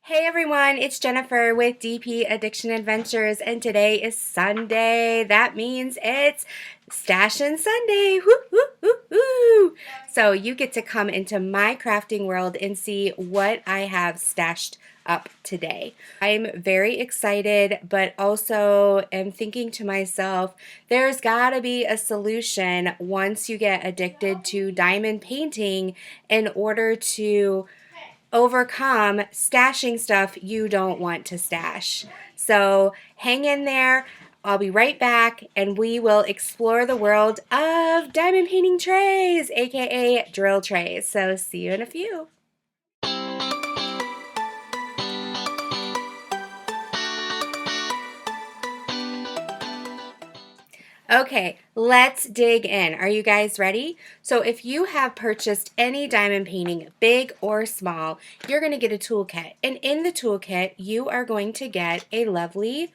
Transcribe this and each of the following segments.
Hey everyone, it's Jennifer with DP Addiction Adventures, and today is Sunday. That means it's Stashin Sunday. Woo, woo, woo, woo. So you get to come into my crafting world and see what I have stashed up today. I'm very excited, but also am thinking to myself, there's gotta be a solution once you get addicted to diamond painting in order to overcome stashing stuff you don't want to stash. So hang in there. I'll be right back and we will explore the world of diamond painting trays, aka drill trays. So see you in a few. Okay, let's dig in. Are you guys ready? So if you have purchased any diamond painting, big or small, you're going to get a toolkit. And in the toolkit, you are going to get a lovely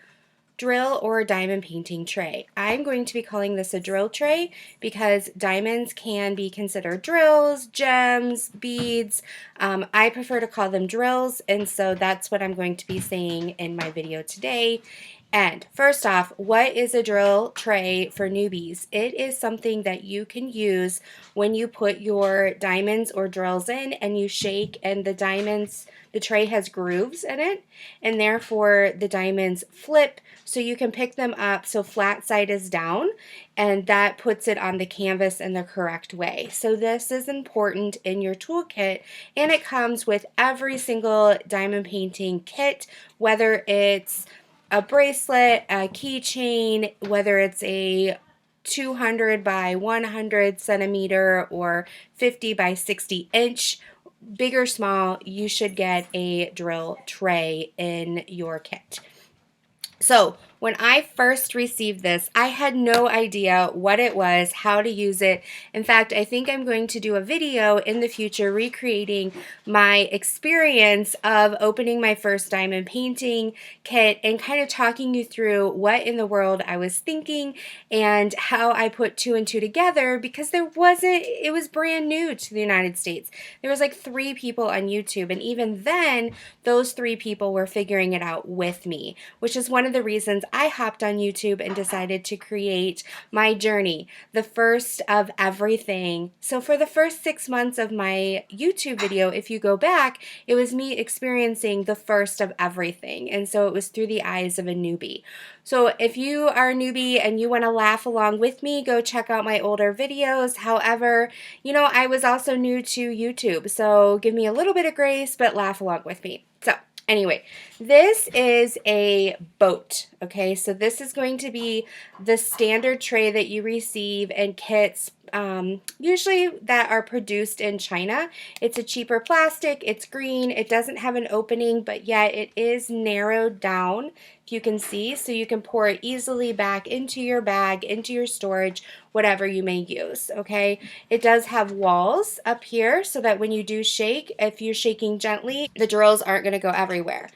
drill or diamond painting tray. I'm going to be calling this a drill tray because diamonds can be considered drills, gems, beads. I prefer to call them drills, and so that's what I'm going to be saying in my video today. And first off, what is a drill tray for newbies? It is something that you can use when you put your diamonds or drills in and you shake, and the tray has grooves in it, and therefore the diamonds flip so you can pick them up so flat side is down, and that puts it on the canvas in the correct way. So this is important in your toolkit, and it comes with every single diamond painting kit, whether it's a bracelet, a keychain, whether it's a 200 by 100 centimeter or 50 by 60 inch, big or small, you should get a drill tray in your kit. So when I first received this, I had no idea what it was, how to use it. In fact, I think I'm going to do a video in the future recreating my experience of opening my first diamond painting kit and kind of talking you through what in the world I was thinking and how I put two and two together, because it was brand new to the United States. There was like 3 people on YouTube, and even then, those 3 people were figuring it out with me, which is one of the reasons I hopped on YouTube and decided to create my journey, the first of everything. So for the first 6 months of my YouTube video, if you go back, it was me experiencing the first of everything. And so it was through the eyes of a newbie. So if you are a newbie and you want to laugh along with me, go check out my older videos. However, I was also new to YouTube, so give me a little bit of grace, but laugh along with me. So anyway, this is a boat, okay? So this is going to be the standard tray that you receive in kits, usually that are produced in China. It's a cheaper plastic, it's green, it doesn't have an opening, but yet it is narrowed down, if you can see, so you can pour it easily back into your bag, into your storage, whatever you may use, okay? It does have walls up here so that when you do shake, if you're shaking gently, the drills aren't going to go everywhere.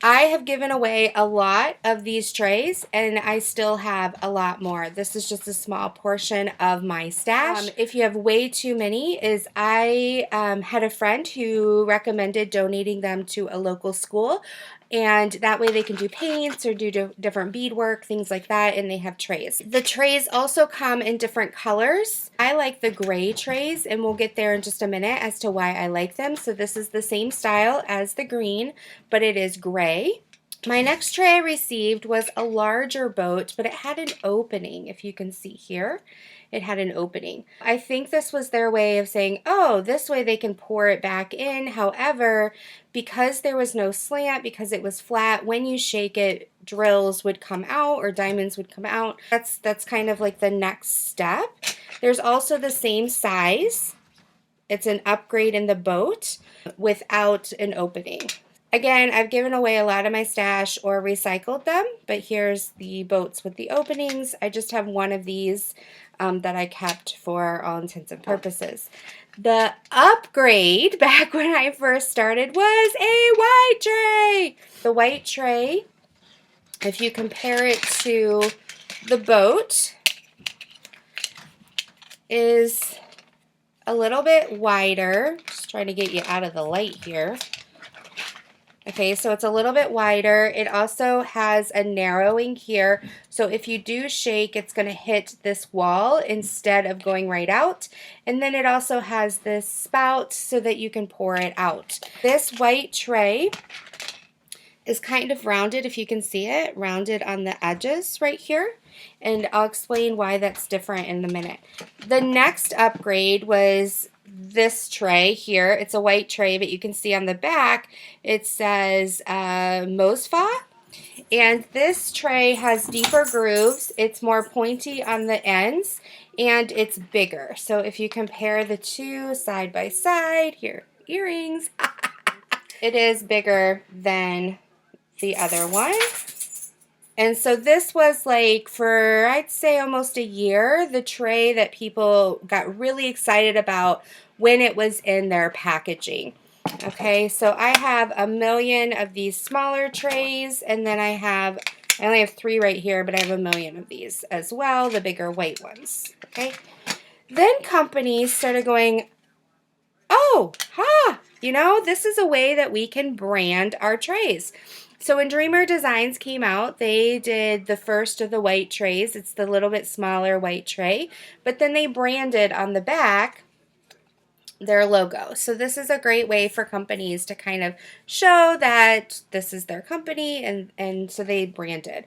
I have given away a lot of these trays, and I still have a lot more. This is just a small portion of my stash. If you have way too many, I had a friend who recommended donating them to a local school, and that way they can do paints or do different beadwork, things like that, and they have trays. The trays also come in different colors. I like the gray trays, and we'll get there in just a minute as to why I like them. So this is the same style as the green, but it is gray. My next tray I received was a larger boat, but it had an opening, if you can see here. It had an opening. I think this was their way of saying, oh, this way they can pour it back in. However, because there was no slant, because it was flat, when you shake it, drills would come out or diamonds would come out. That's kind of like the next step. There's also the same size. It's an upgrade in the boat without an opening. Again, I've given away a lot of my stash or recycled them, but here's the boats with the openings. I just have one of these that I kept for all intents and purposes. The upgrade back when I first started was a white tray. The white tray, if you compare it to the boat, is a little bit wider. Just trying to get you out of the light here. Okay, so it's a little bit wider. It also has a narrowing here. So if you do shake, it's going to hit this wall instead of going right out. And then it also has this spout so that you can pour it out. This white tray is kind of rounded, if you can see it, rounded on the edges right here. And I'll explain why that's different in a minute. The next upgrade was this tray here. It's a white tray, but you can see on the back it says Mosfa. And this tray has deeper grooves. It's more pointy on the ends and it's bigger. So if you compare the two side by side, here, earrings, it is bigger than the other one. And so this was like for, I'd say, almost a year, the tray that people got really excited about when it was in their packaging. Okay, so I have a million of these smaller trays, and then I only have 3 right here, but I have a million of these as well, the bigger white ones. Okay, then companies started going, oh, you know, this is a way that we can brand our trays. So when Dreamer Designs came out, they did the first of the white trays. It's the little bit smaller white tray, but then they branded on the back their logo. So this is a great way for companies to kind of show that this is their company, and so they branded.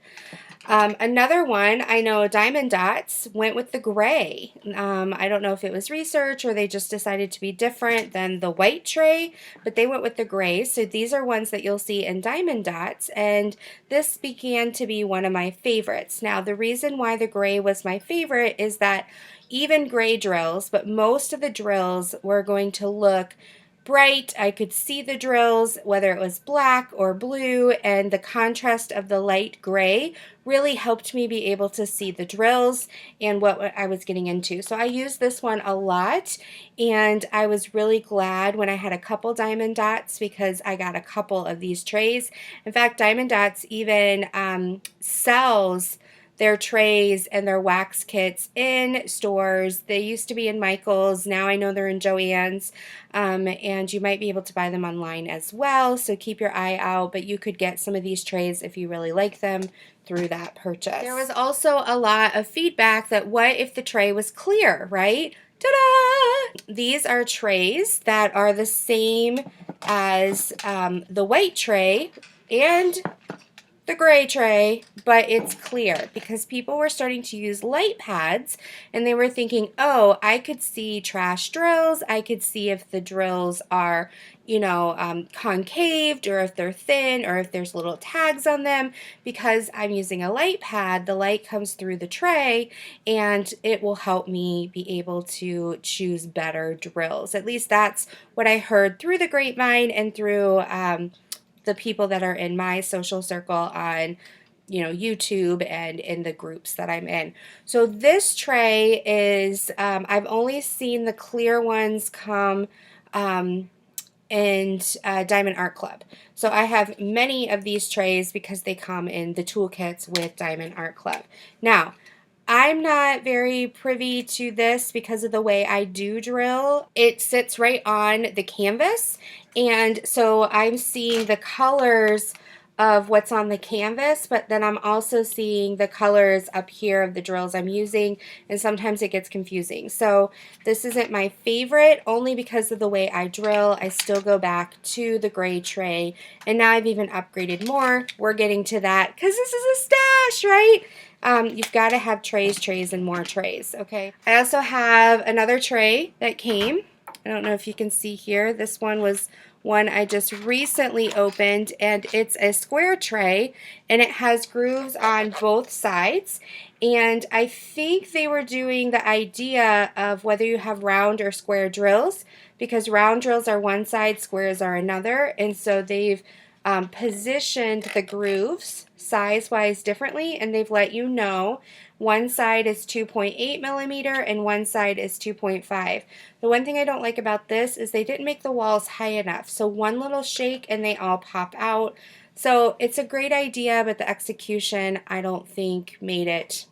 Another one, I know Diamond Dots went with the gray. I don't know if it was research or they just decided to be different than the white tray, but they went with the gray. So these are ones that you'll see in Diamond Dots, and this began to be one of my favorites. Now, the reason why the gray was my favorite is that even gray drills, but most of the drills were going to look bright. I could see the drills, whether it was black or blue, and the contrast of the light gray really helped me be able to see the drills and what I was getting into. So I used this one a lot, and I was really glad when I had a couple Diamond Dots because I got a couple of these trays. In fact, Diamond Dots even sells their trays and their wax kits in stores. They used to be in Michael's. Now I know they're in Joann's, and you might be able to buy them online as well, so keep your eye out, but you could get some of these trays if you really like them through that purchase. There was also a lot of feedback that what if the tray was clear, right? Ta-da! These are trays that are the same as the white tray and the gray tray, but it's clear because people were starting to use light pads and they were thinking, oh, I could see trash drills. I could see if the drills are, you know, concaved or if they're thin or if there's little tags on them. Because I'm using a light pad, the light comes through the tray and it will help me be able to choose better drills. At least that's what I heard through the grapevine and through the people that are in my social circle on, you know, YouTube and in the groups that I'm in. So this tray is, I've only seen the clear ones come in Diamond Art Club. So I have many of these trays because they come in the toolkits with Diamond Art Club. Now, I'm not very privy to this because of the way I do drill. It sits right on the canvas, and so I'm seeing the colors of what's on the canvas, but then I'm also seeing the colors up here of the drills I'm using, and sometimes it gets confusing. So this isn't my favorite only because of the way I drill. I still go back to the gray tray, and now I've even upgraded more. We're getting to that because this is a stash, right? You've got to have trays, and more trays, okay? I also have another tray that came. I don't know if you can see here. This one was one I just recently opened, and it's a square tray, and it has grooves on both sides. And I think they were doing the idea of whether you have round or square drills, because round drills are one side, squares are another, and so they've positioned the grooves size-wise differently, and they've let you know one side is 2.8 millimeter and one side is 2.5. The one thing I don't like about this is they didn't make the walls high enough, so one little shake and they all pop out. So it's a great idea, but the execution I don't think made it,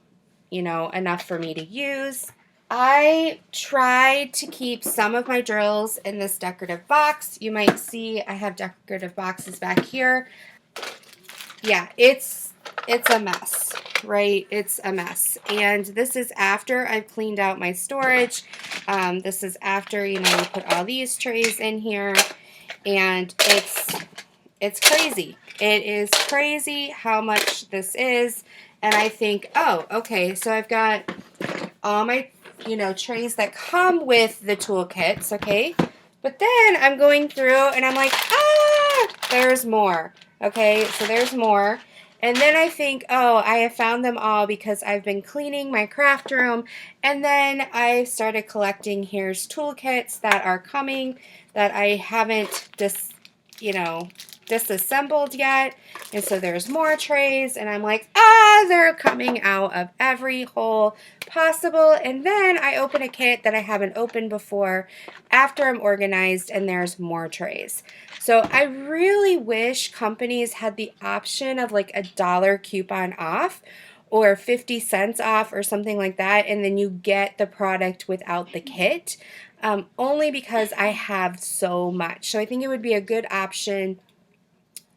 you know, enough for me to use. I tried to keep some of my drills in this decorative box. You might see I have decorative boxes back here. Yeah, it's a mess, right? It's a mess. And this is after I've cleaned out my storage. This is after, you know, we put all these trays in here, and it's crazy. It is crazy how much this is. And I think, oh, okay, so I've got all my, you know, trays that come with the toolkits, okay? But then I'm going through and I'm like, ah, there's more. Okay, so there's more. And then I think, oh, I have found them all because I've been cleaning my craft room. And then I started collecting here's toolkits that are coming that I haven't just, you know, disassembled yet. And so there's more trays, and I'm like, ah, they're coming out of every hole possible. And then I open a kit that I haven't opened before after I'm organized, and there's more trays. So I really wish companies had the option of like $1 coupon off or 50 cents off or something like that, and then you get the product without the kit, only because I have so much. So I think it would be a good option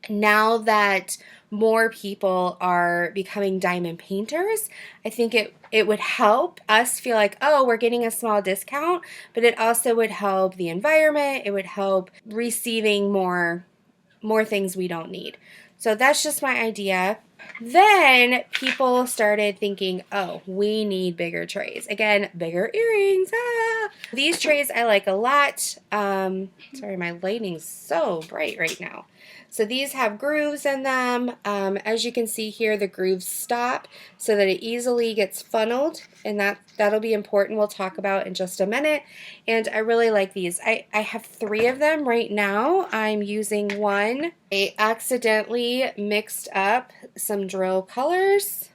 now that more people are becoming diamond painters. I think it would help us feel like, oh, we're getting a small discount, but it also would help the environment. It would help receiving more things we don't need. So that's just my idea. Then people started thinking, oh, we need bigger trays. Again, bigger earrings. Ah! These trays I like a lot. Sorry, my lighting's so bright right now. So these have grooves in them. As you can see here, the grooves stop so that it easily gets funneled, and that'll be important. We'll talk about in just a minute. And I really like these. I have 3 of them right now. I'm using one. I accidentally mixed up some drill colors,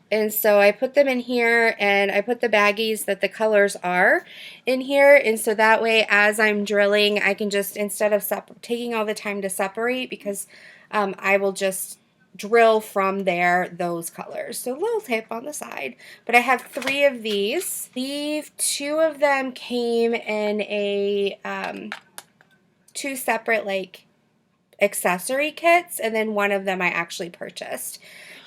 and so I put them in here, and I put the baggies that the colors are in here, and so that way as I'm drilling I can just, instead of taking all the time to separate, because I will just drill from there those colors. So a little tip on the side. But I have 3 of these. 2 of them came in a 2 separate like accessory kits, and then one of them I actually purchased.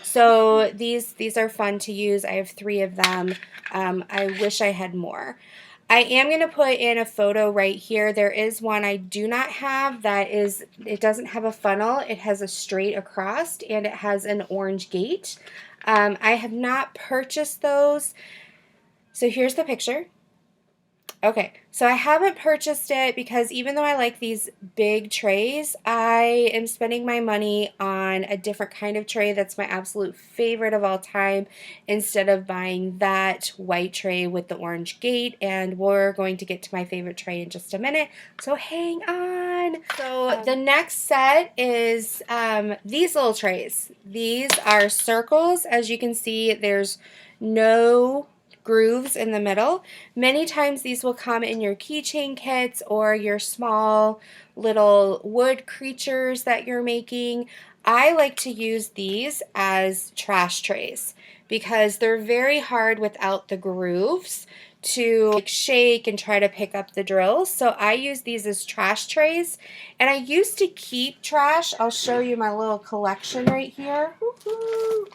So these are fun to use. I have 3 of them. I wish I had more. I am going to put in a photo right here. There is one I do not have that is, it doesn't have a funnel. It has a straight across, and it has an orange gate. I have not purchased those. So here's the picture. Okay, so I haven't purchased it because even though I like these big trays, I am spending my money on a different kind of tray that's my absolute favorite of all time, instead of buying that white tray with the orange gate. And we're going to get to my favorite tray in just a minute, so hang on. So the next set is these little trays. These are circles. As you can see, there's no grooves in the middle. Many times these will come in your keychain kits or your small little wood creatures that you're making. I like to use these as trash trays because they're very hard without the grooves to like shake and try to pick up the drills. So I use these as trash trays, and I used to keep trash. I'll show you my little collection right here. Woo-hoo.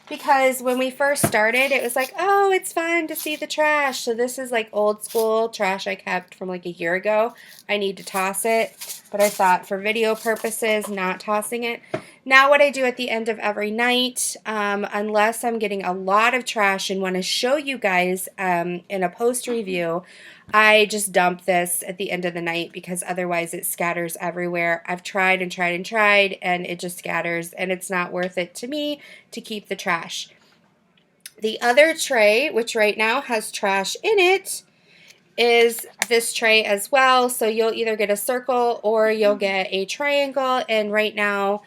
Because when we first started, it was like, oh, it's fun to see the trash. So this is like old school trash I kept from like a year ago. I need to toss it, but I thought for video purposes, not tossing it. Now what I do at the end of every night, unless I'm getting a lot of trash and want to show you guys in a post review, I just dump this at the end of the night because otherwise it scatters everywhere. I've tried and tried and tried, and it just scatters, and it's not worth it to me to keep the trash. The other tray, which right now has trash in it, is this tray as well. So you'll either get a circle or you'll get a triangle. And right now,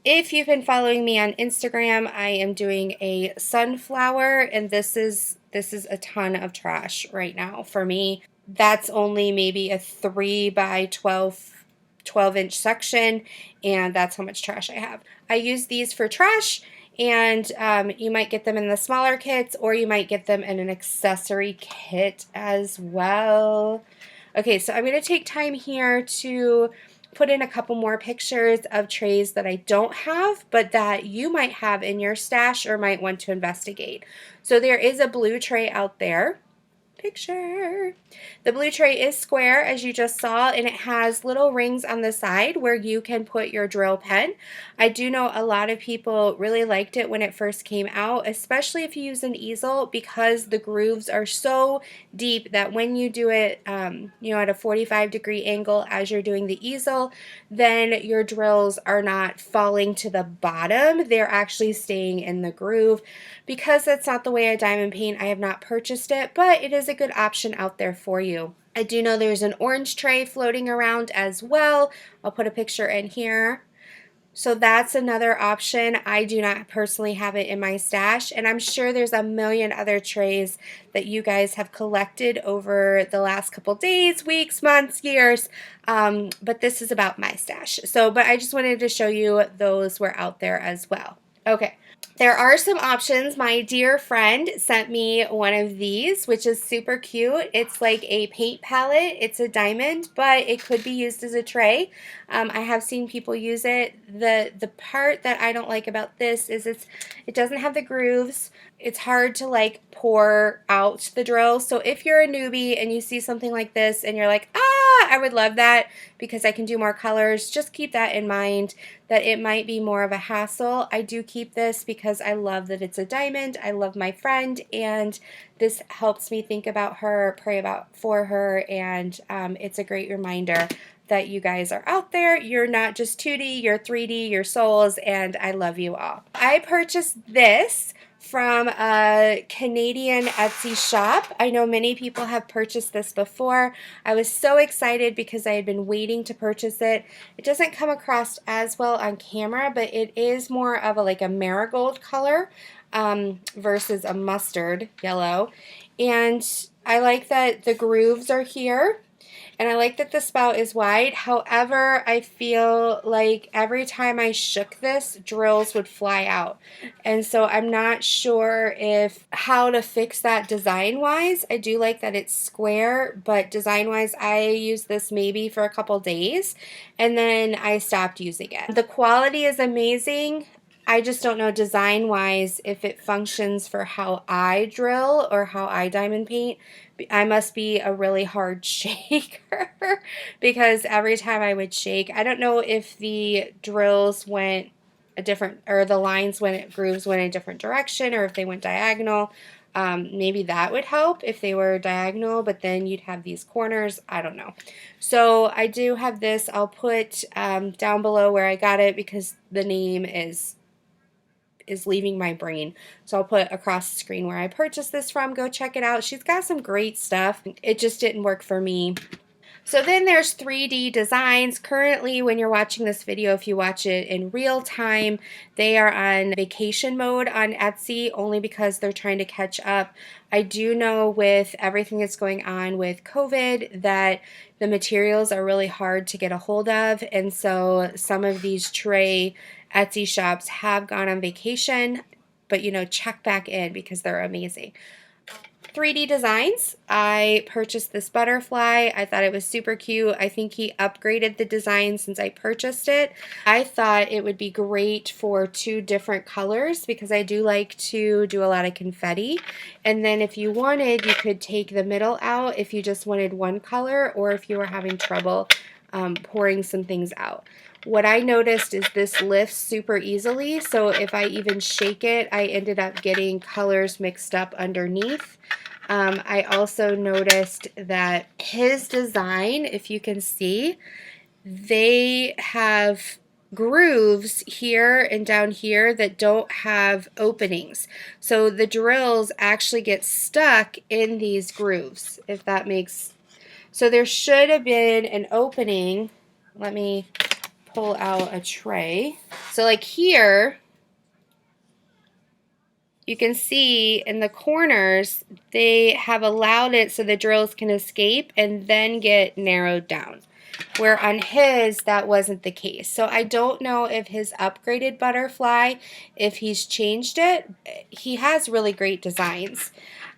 if you've been following me on Instagram, I am doing a sunflower, and this is a ton of trash right now for me. That's only maybe a 3 by 12-inch section, and that's how much trash I have. I use these for trash, And you might get them in the smaller kits, or you might get them in an accessory kit as well. Okay, so I'm going to take time here to put in a couple more pictures of trays that I don't have, but that you might have in your stash or might want to investigate. So there is a blue tray out there. Picture. The blue tray is square, as you just saw, and it has little rings on the side where you can put your drill pen. I do know a lot of people really liked it when it first came out, especially if you use an easel, because the grooves are so deep that when you do it at a 45-degree angle as you're doing the easel, then your drills are not falling to the bottom. They're actually staying in the groove. Because that's not the way I diamond paint, I have not purchased it, but it is a good option out there for you. I do know there's an orange tray floating around as well. I'll put a picture in here. So that's another option. I do not personally have it in my stash, and I'm sure there's a million other trays that you guys have collected over the last couple days, weeks, months, years, but this is about my stash. But I just wanted to show you those were out there as well. Okay. There are some options. My dear friend sent me one of these, which is super cute. It's like a paint palette. It's a diamond, but it could be used as a tray. I have seen people use it. The part that I don't like about this is it doesn't have the grooves. It's hard to like pour out the drill. So if you're a newbie and you see something like this and you're like, I would love that because I can do more colors, just keep that in mind, that it might be more of a hassle. I do keep this because I love that it's a diamond. I love my friend, and this helps me think about her, pray for her, and it's a great reminder that you guys are out there. You're not just 2D, you're 3D, you're souls, and I love you all. I purchased this from a Canadian Etsy shop. I know many people have purchased this before. I was so excited because I had been waiting to purchase it. It doesn't come across as well on camera, but it is more of a marigold color versus a mustard yellow. And I like that the grooves are here. And I like that the spout is wide. However, I feel like every time I shook this, drills would fly out. And so I'm not sure how to fix that design-wise. I do like that it's square, but design-wise, I used this maybe for a couple days, and then I stopped using it. The quality is amazing. I just don't know design-wise if it functions for how I drill or how I diamond paint. I must be a really hard shaker because every time I would shake, I don't know if the drills went a different, or the grooves went a different direction, or if they went diagonal. Maybe that would help if they were diagonal, but then you'd have these corners. I don't know. So I do have this. I'll put down below where I got it because the name is leaving my brain. So I'll put across the screen where I purchased this from. Go check it out. She's got some great stuff. It just didn't work for me. So then there's 3D designs. Currently, when you're watching this video, if you watch it in real time, they are on vacation mode on Etsy only because they're trying to catch up. I do know with everything that's going on with COVID that the materials are really hard to get a hold of, and so some of these tray Etsy shops have gone on vacation, but check back in because they're amazing. 3D designs. I purchased this butterfly. I thought it was super cute. I think he upgraded the design since I purchased it. I thought it would be great for 2 different colors because I do like to do a lot of confetti. And then if you wanted, you could take the middle out if you just wanted one color, or if you were having trouble pouring some things out. What I noticed is this lifts super easily, so if I even shake it, I ended up getting colors mixed up underneath. I also noticed that his design, if you can see, they have grooves here and down here that don't have openings. So the drills actually get stuck in these grooves, if that makes sense. So there should have been an opening. Let me pull out a tray. So like here, you can see in the corners, they have allowed it so the drills can escape and then get narrowed down. where on his that wasn't the case. So I don't know if his upgraded butterfly, if he's changed it. He has really great designs.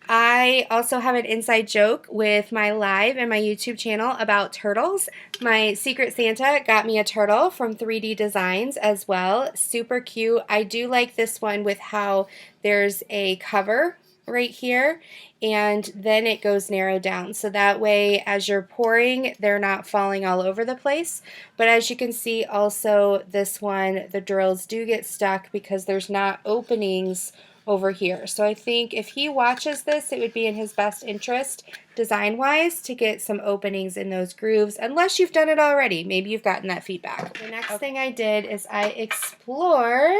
I also have an inside joke with my live and my YouTube channel about turtles. My Secret Santa got me a turtle from 3D Designs as well. Super cute. I do like this one with how there's a cover right here and then it goes narrowed down, so that way as you're pouring they're not falling all over the place. But as you can see also, this one, the drills do get stuck because there's not openings over here. So I think if he watches this, it would be in his best interest design-wise to get some openings in those grooves, unless you've done it already. Maybe you've gotten that feedback. The next thing I did is I explored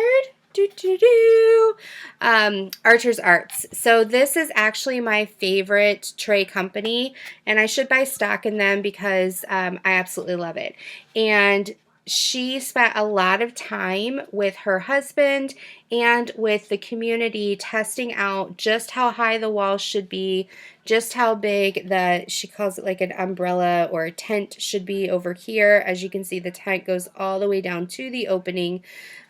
Archer's Arts. So this is actually my favorite tray company, and I should buy stock in them because I absolutely love it. And she spent a lot of time with her husband and with the community testing out just how high the walls should be, just how big she calls it like an umbrella or a tent should be over here. As you can see, the tent goes all the way down to the opening.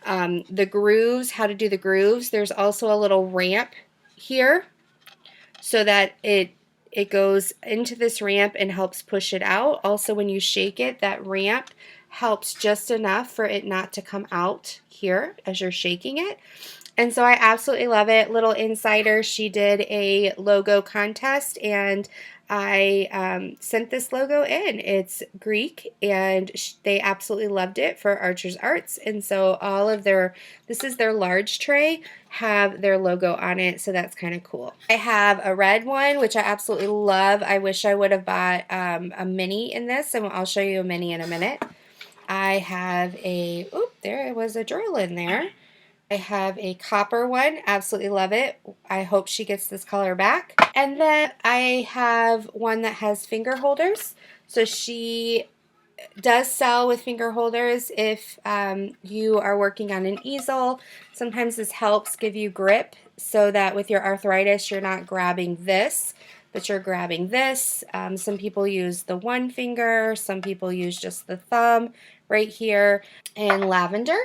The grooves, how to do the grooves. There's also a little ramp here so that it goes into this ramp and helps push it out. Also, when you shake it, that ramp helps just enough for it not to come out here as you're shaking it. And so I absolutely love it. Little insider, she did a logo contest and I sent this logo in. It's Greek and they absolutely loved it for Archer's Arts. And so all of this is their large tray, have their logo on it. So that's kind of cool. I have a red one, which I absolutely love. I wish I would have bought a mini in this, and I'll show you a mini in a minute. I have there was a drill in there. I have a copper one, absolutely love it. I hope she gets this color back. And then I have one that has finger holders. So she does sell with finger holders if you are working on an easel. Sometimes this helps give you grip so that with your arthritis you're not grabbing this, but you're grabbing this. Some people use the one finger, some people use just the thumb right here. And lavender.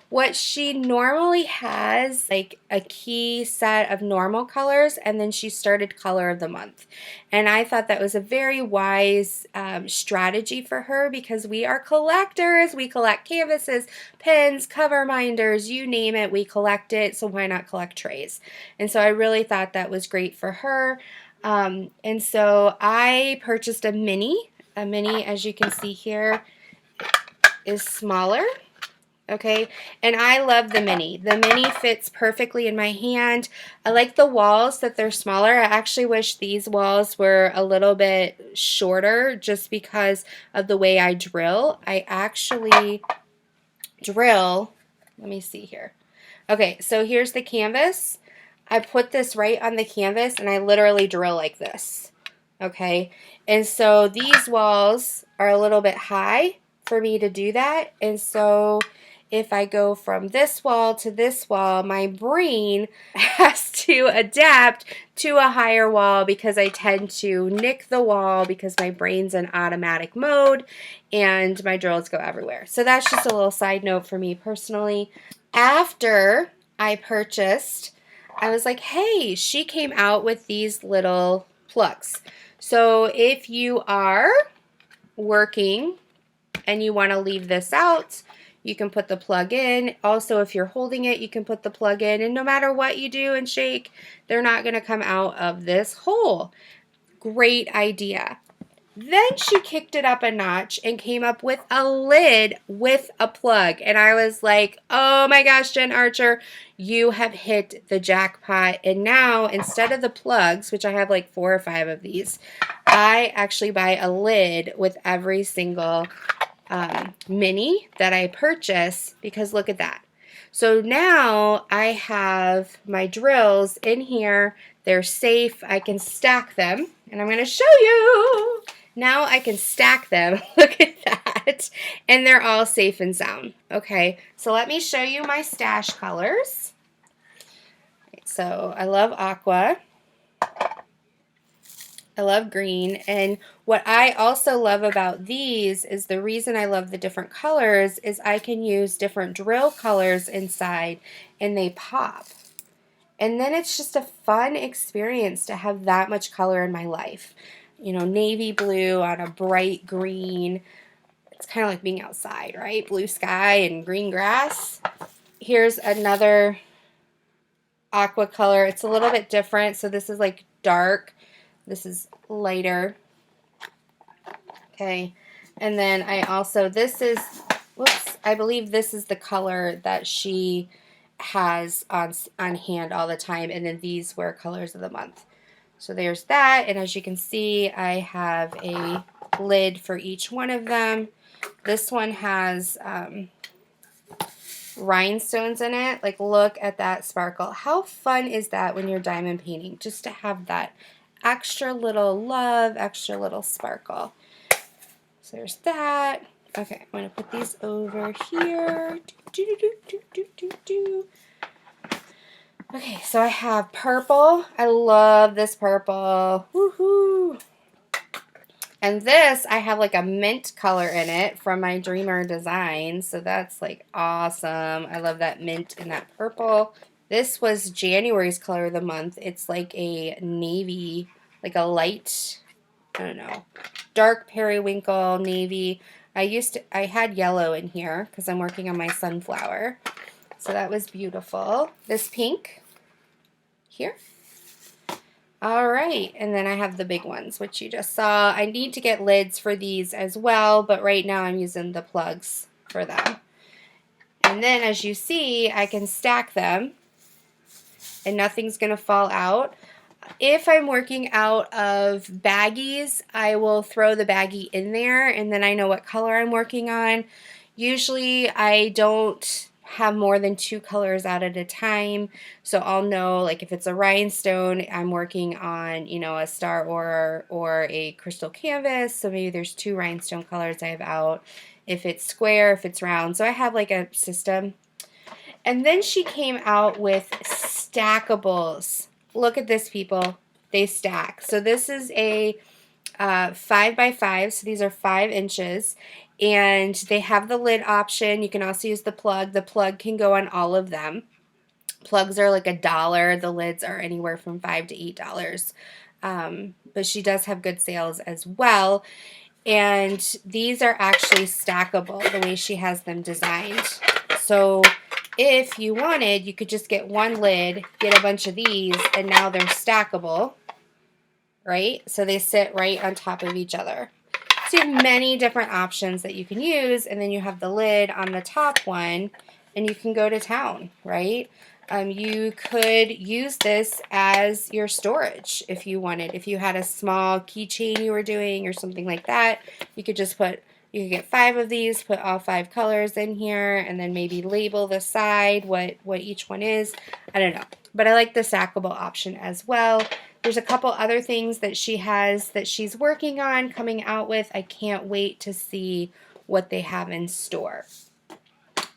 What she normally has, like a key set of normal colors, and then she started color of the month. And I thought that was a very wise strategy for her because we are collectors. We collect canvases, pens, cover minders, you name it, we collect it. So why not collect trays? And so I really thought that was great for her. And so I purchased a mini. A mini, as you can see here, is smaller. Okay, and I love the mini. The mini fits perfectly in my hand. I like the walls that they're smaller. I actually wish these walls were a little bit shorter just because of the way I drill. I actually drill, let me see here. Okay, so here's the canvas. I put this right on the canvas and I literally drill like this. Okay, and so these walls are a little bit high for me to do that, and so if I go from this wall to this wall, my brain has to adapt to a higher wall because I tend to nick the wall because my brain's in automatic mode and my drills go everywhere. So that's just a little side note for me personally. After I purchased, I was like, hey, she came out with these little plugs. So if you are working and you want to leave this out, you can put the plug in. Also, if you're holding it, you can put the plug in. And no matter what you do and shake, they're not going to come out of this hole. Great idea. Then she kicked it up a notch and came up with a lid with a plug. And I was like, oh my gosh, Jen Archer, you have hit the jackpot. And now, instead of the plugs, which I have like 4 or 5 of these, I actually buy a lid with every single mini that I purchase, because look at that. So now I have my drills in here. They're safe. I can stack them, and I'm going to show you. Now I can stack them. Look at that. And they're all safe and sound. Okay, so let me show you my stash colors. So I love aqua. I I love green, and what I also love about these is the reason I love the different colors is I can use different drill colors inside and they pop. And then it's just a fun experience to have that much color in my life. You know, navy blue on a bright green. It's kind of like being outside, right? Blue sky and green grass. Here's another aqua color. It's a little bit different. So this is like dark. This is lighter. Okay. And then I also, this is, whoops, I believe this is the color that she has on hand all the time. And then these were colors of the month. So there's that. And as you can see, I have a lid for each one of them. This one has rhinestones in it. Like, look at that sparkle. How fun is that when you're diamond painting? Just to have that extra little love, extra little sparkle. So there's that. Okay, I'm going to put these over here. Okay, so I have purple. I love this purple. Woohoo! And this, I have like a mint color in it from my Dreamer design. So that's like awesome. I love that mint and that purple. This was January's color of the month. It's like a navy, like a light, I don't know, dark periwinkle navy. I had yellow in here because I'm working on my sunflower. So that was beautiful. This pink here. All right, and then I have the big ones, which you just saw. I need to get lids for these as well, but right now I'm using the plugs for them. And then as you see, I can stack them and nothing's gonna fall out. If I'm working out of baggies, I will throw the baggie in there and then I know what color I'm working on. Usually I don't have more than 2 colors out at a time, so I'll know, like, if it's a rhinestone, I'm working on, you know, a star or a crystal canvas, so maybe there's 2 rhinestone colors I have out. If it's square, if it's round, so I have like a system. And then she came out with stackables. Look at this, people. They stack. So this is a 5x5, so these are 5 inches. And they have the lid option. You can also use the plug. The plug can go on all of them. Plugs are like $1. The lids are anywhere from $5 to $8. But she does have good sales as well. And these are actually stackable the way she has them designed. So if you wanted, you could just get one lid, get a bunch of these, and now they're stackable, right? So they sit right on top of each other. So you have many different options that you can use, and then you have the lid on the top one, and you can go to town, right? You could use this as your storage if you wanted. If you had a small keychain you were doing or something like that, you could just put, you could get 5 of these, put all 5 colors in here, and then maybe label the side what each one is. I don't know. But I like the stackable option as well. There's a couple other things that she has that she's working on coming out with. I can't wait to see what they have in store.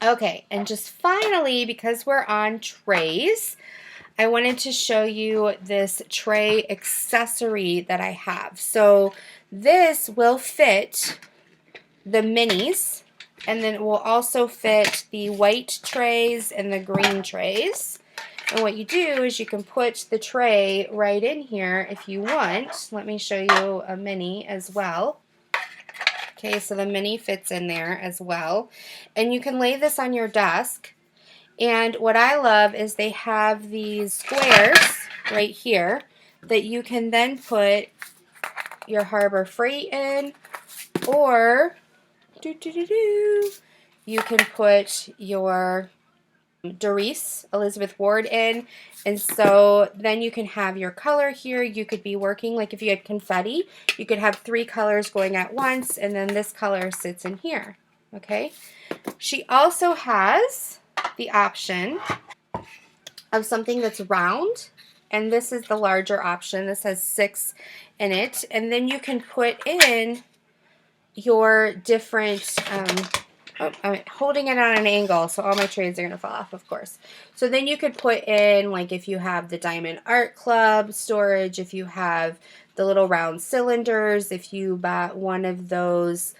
Okay, and just finally, because we're on trays, I wanted to show you this tray accessory that I have. So this will fit the minis, and then it will also fit the white trays and the green trays. And what you do is you can put the tray right in here if you want. Let me show you a mini as well. Okay, so the mini fits in there as well. And you can lay this on your desk. And what I love is they have these squares right here that you can then put your Harbor Freight in, or you can put your Doris Elizabeth Ward in, and so then you can have your color here. You could be working, like if you had confetti, you could have 3 colors going at once, and then this color sits in here. Okay, she also has the option of something that's round, and this is the larger option. This has 6 in it, and then you can put in your different oh, I'm holding it on an angle, so all my trays are going to fall off, of course. So then you could put in, like, if you have the Diamond Art Club storage, if you have the little round cylinders. If you bought one of those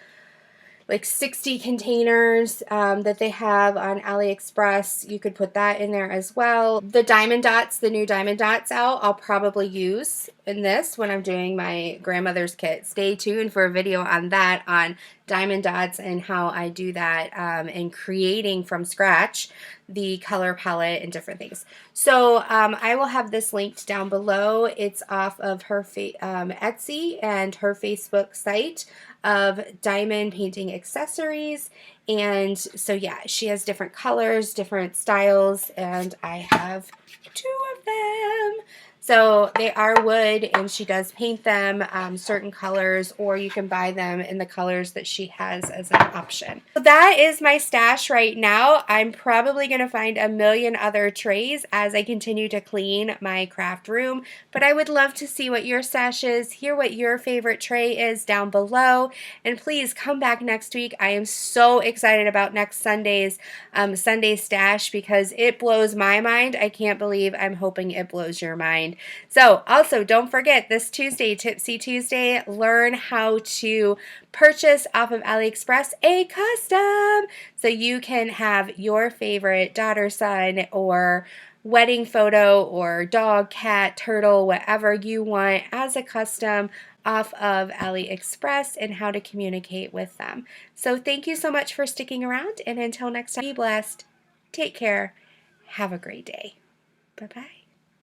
like 60 containers that they have on AliExpress, you could put that in there as well. The diamond dots, the new diamond dots out, I'll probably use in this when I'm doing my grandmother's kit. Stay tuned for a video on that, on diamond dots and how I do that and creating from scratch the color palette and different things. So I will have this linked down below. It's off of her Etsy and her Facebook site of diamond painting accessories. And so yeah, she has different colors, different styles, and I have 2 of them. So they are wood, and she does paint them certain colors, or you can buy them in the colors that she has as an option. So that is my stash right now. I'm probably going to find a million other trays as I continue to clean my craft room, but I would love to see what your stash is, hear what your favorite tray is down below, and please come back next week. I am so excited about next Sunday's Sunday stash because it blows my mind. I can't believe I'm hoping it blows your mind. So also don't forget this Tuesday, Tipsy Tuesday, learn how to purchase off of AliExpress a custom so you can have your favorite daughter, son, or wedding photo or dog, cat, turtle, whatever you want as a custom off of AliExpress and how to communicate with them. So thank you so much for sticking around, and until next time, be blessed, take care, have a great day. Bye-bye.